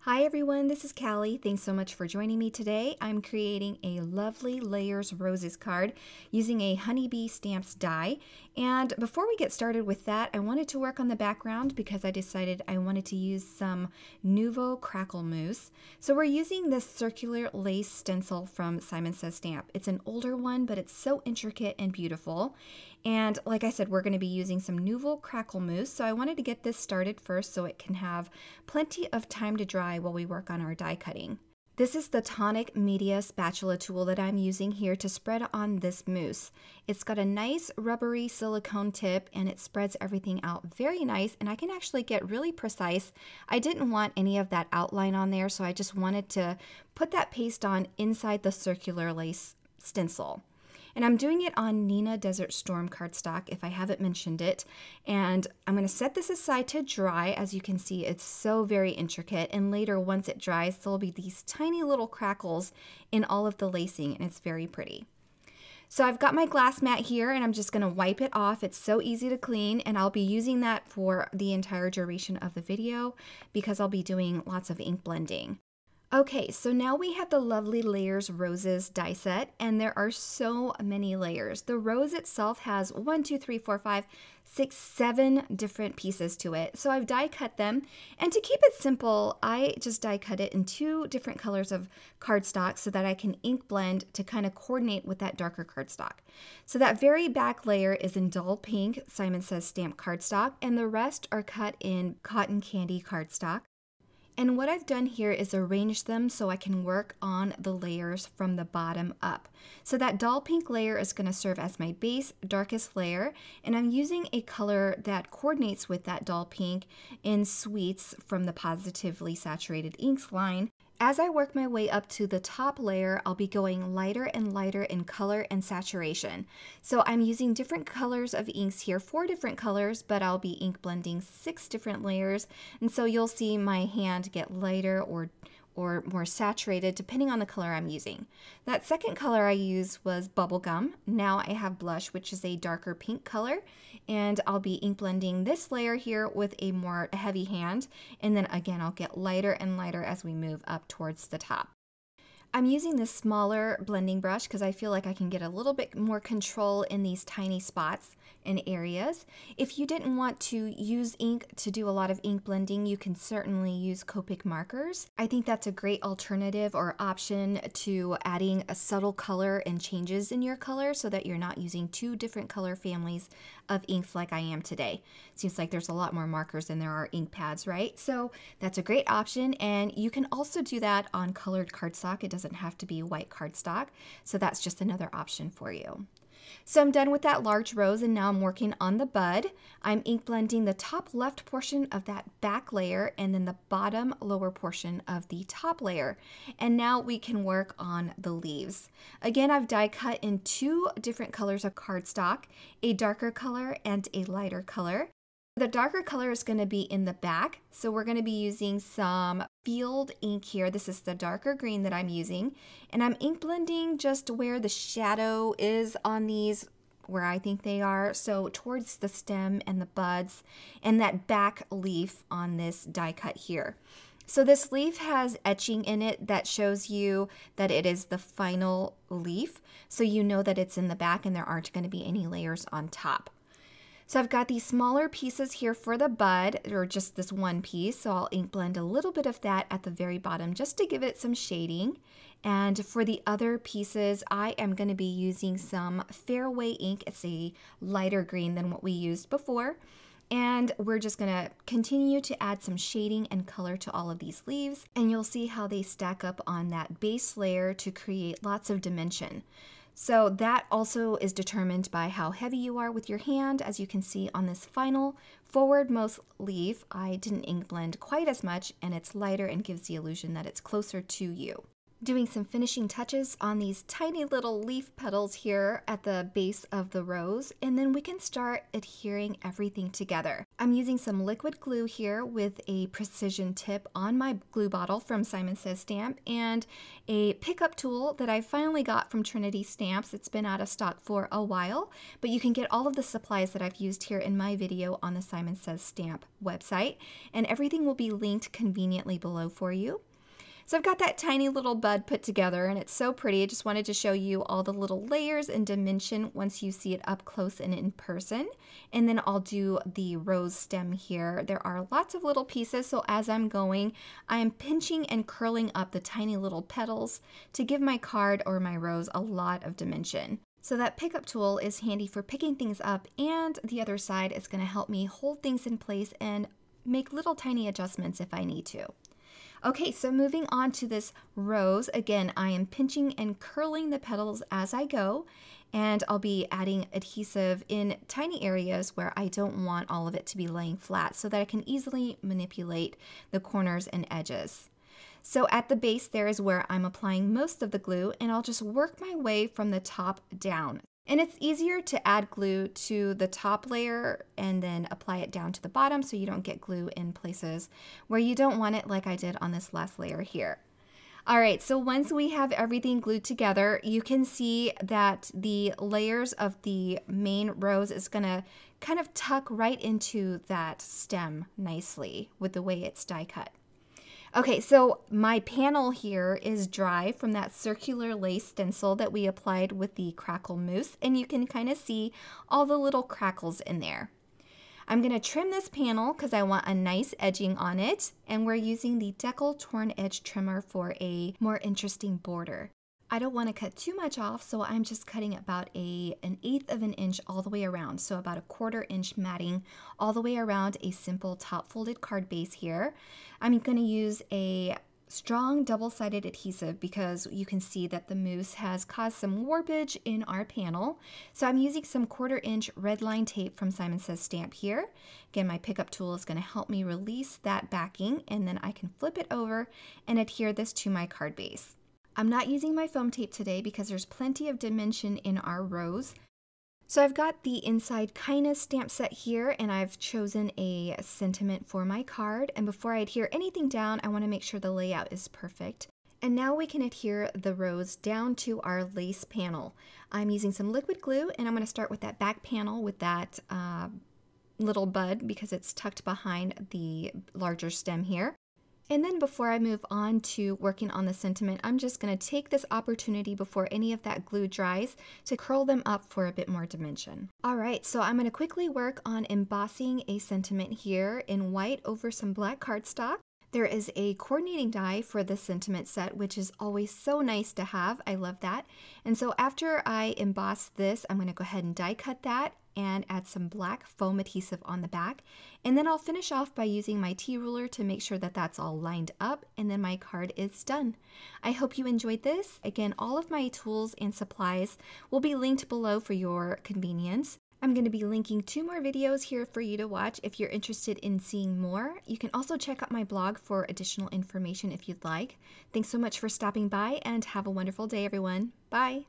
Hi everyone, this is Callie. Thanks so much for joining me today. I'm creating a lovely Layers Roses card using a honeybee stamps die. And before we get started with that, I wanted to work on the background because I decided I wanted to use some Nouveau Crackle Mousse. So we're using this circular lace stencil from Simon Says Stamp. It's an older one, but it's so intricate and beautiful. And like I said, we're going to be using some Nouveau Crackle Mousse. So I wanted to get this started first so it can have plenty of time to dry while we work on our die cutting. This is the Tonic Media spatula tool that I'm using here to spread on this mousse. It's got a nice rubbery silicone tip and it spreads everything out very nice, and I can actually get really precise. I didn't want any of that outline on there, so I just wanted to put that paste on inside the circular lace stencil. And I'm doing it on Neenah Desert Storm cardstock, if I haven't mentioned it. And I'm going to set this aside to dry. As you can see, it's so very intricate. And later, once it dries, there'll be these tiny little crackles in all of the lacing, and it's very pretty. So I've got my glass mat here, and I'm just going to wipe it off. It's so easy to clean, and I'll be using that for the entire duration of the video because I'll be doing lots of ink blending. Okay, so now we have the lovely Layers Roses die set, and there are so many layers. The rose itself has 1, 2, 3, 4, 5, 6, 7 different pieces to it. So I've die cut them, and to keep it simple, I just die cut it in 2 different colors of cardstock so that I can ink blend to kind of coordinate with that darker cardstock. So that very back layer is in dull pink Simon Says Stamp cardstock, and the rest are cut in cotton candy cardstock. And what I've done here is arrange them so I can work on the layers from the bottom up. So that dull pink layer is going to serve as my base darkest layer, and I'm using a color that coordinates with that dull pink in Sweets from the Positively Saturated Inks line. As I work my way up to the top layer, I'll be going lighter and lighter in color and saturation. So I'm using different colors of inks here, 4 different colors, but I'll be ink blending 6 different layers. And so you'll see my hand get lighter or more saturated depending on the color I'm using. That second color I used was Bubblegum. Now I have Blush, which is a darker pink color, and I'll be ink blending this layer here with a more heavy hand, and then again I'll get lighter and lighter as we move up towards the top. I'm using this smaller blending brush because I feel like I can get a little bit more control in these tiny spots and areas. If you didn't want to use ink to do a lot of ink blending, you can certainly use Copic markers. I think that's a great alternative or option to adding a subtle color and changes in your color so that you're not using 2 different color families of inks like I am today. Seems like there's a lot more markers than there are ink pads, right? So that's a great option, and you can also do that on colored cardstock. It doesn't have to be white cardstock, so that's just another option for you. So I'm done with that large rose, and now I'm working on the bud. I'm ink blending the top left portion of that back layer and then the bottom lower portion of the top layer. And now we can work on the leaves. Again, I've die cut in 2 different colors of cardstock, a darker color and a lighter color. The darker color is going to be in the back, so we're going to be using some field ink here. This is the darker green that I'm using, and I'm ink blending just where the shadow is on these, where I think they are, so towards the stem and the buds and that back leaf on this die cut here. So this leaf has etching in it that shows you that it is the final leaf, so you know that it's in the back and there aren't going to be any layers on top. So I've got these smaller pieces here for the bud, or just this one piece, so I'll ink blend a little bit of that at the very bottom just to give it some shading. And for the other pieces, I am going to be using some Fairway ink. It's a lighter green than what we used before. And we're just going to continue to add some shading and color to all of these leaves, and you'll see how they stack up on that base layer to create lots of dimension. So that also is determined by how heavy you are with your hand. As you can see on this final forwardmost leaf, I didn't ink blend quite as much, and it's lighter and gives the illusion that it's closer to you. doing some finishing touches on these tiny little leaf petals here at the base of the rose, and then we can start adhering everything together. I'm using some liquid glue here with a precision tip on my glue bottle from Simon Says Stamp, and a pickup tool that I finally got from Trinity Stamps. It's been out of stock for a while, but you can get all of the supplies that I've used here in my video on the Simon Says Stamp website, and everything will be linked conveniently below for you. So I've got that tiny little bud put together, and it's so pretty. I just wanted to show you all the little layers and dimension once you see it up close and in person. And then I'll do the rose stem here. There are lots of little pieces, so as I'm going, I am pinching and curling up the tiny little petals to give my card or my rose a lot of dimension. So that pickup tool is handy for picking things up, and the other side is going to help me hold things in place and make little tiny adjustments if I need to. Okay, so moving on to this rose, again, I am pinching and curling the petals as I go, and I'll be adding adhesive in tiny areas where I don't want all of it to be laying flat so that I can easily manipulate the corners and edges. So at the base there is where I'm applying most of the glue, and I'll just work my way from the top down. And it's easier to add glue to the top layer and then apply it down to the bottom so you don't get glue in places where you don't want it, like I did on this last layer here. All right, so once we have everything glued together, you can see that the layers of the main rose is gonna kind of tuck right into that stem nicely with the way it's die cut. Okay, so my panel here is dry from that circular lace stencil that we applied with the crackle mousse, and you can kind of see all the little crackles in there. I'm going to trim this panel because I want a nice edging on it, and we're using the Decal Torn Edge Trimmer for a more interesting border. I don't want to cut too much off, so I'm just cutting about an eighth of an inch all the way around, so about a 1/4 inch matting all the way around a simple top folded card base here. I'm going to use a strong double-sided adhesive because you can see that the mousse has caused some warpage in our panel. So I'm using some 1/4 inch red line tape from Simon Says Stamp here. Again, my pickup tool is going to help me release that backing, and then I can flip it over and adhere this to my card base. I'm not using my foam tape today because there's plenty of dimension in our rose. So I've got the inside kindness stamp set here, and I've chosen a sentiment for my card. And before I adhere anything down, I want to make sure the layout is perfect. And now we can adhere the rose down to our lace panel. I'm using some liquid glue, and I'm going to start with that back panel with that little bud because it's tucked behind the larger stem here. And then before I move on to working on the sentiment, I'm just going to take this opportunity before any of that glue dries to curl them up for a bit more dimension. All right, so I'm going to quickly work on embossing a sentiment here in white over some black cardstock. There is a coordinating die for the sentiment set, which is always so nice to have. I love that. And so after I emboss this, I'm going to go ahead and die cut that and add some black foam adhesive on the back. And then I'll finish off by using my T-ruler to make sure that that's all lined up, and then my card is done. I hope you enjoyed this. Again, all of my tools and supplies will be linked below for your convenience. I'm going to be linking 2 more videos here for you to watch if you're interested in seeing more. You can also check out my blog for additional information if you'd like. Thanks so much for stopping by, and have a wonderful day, everyone. Bye!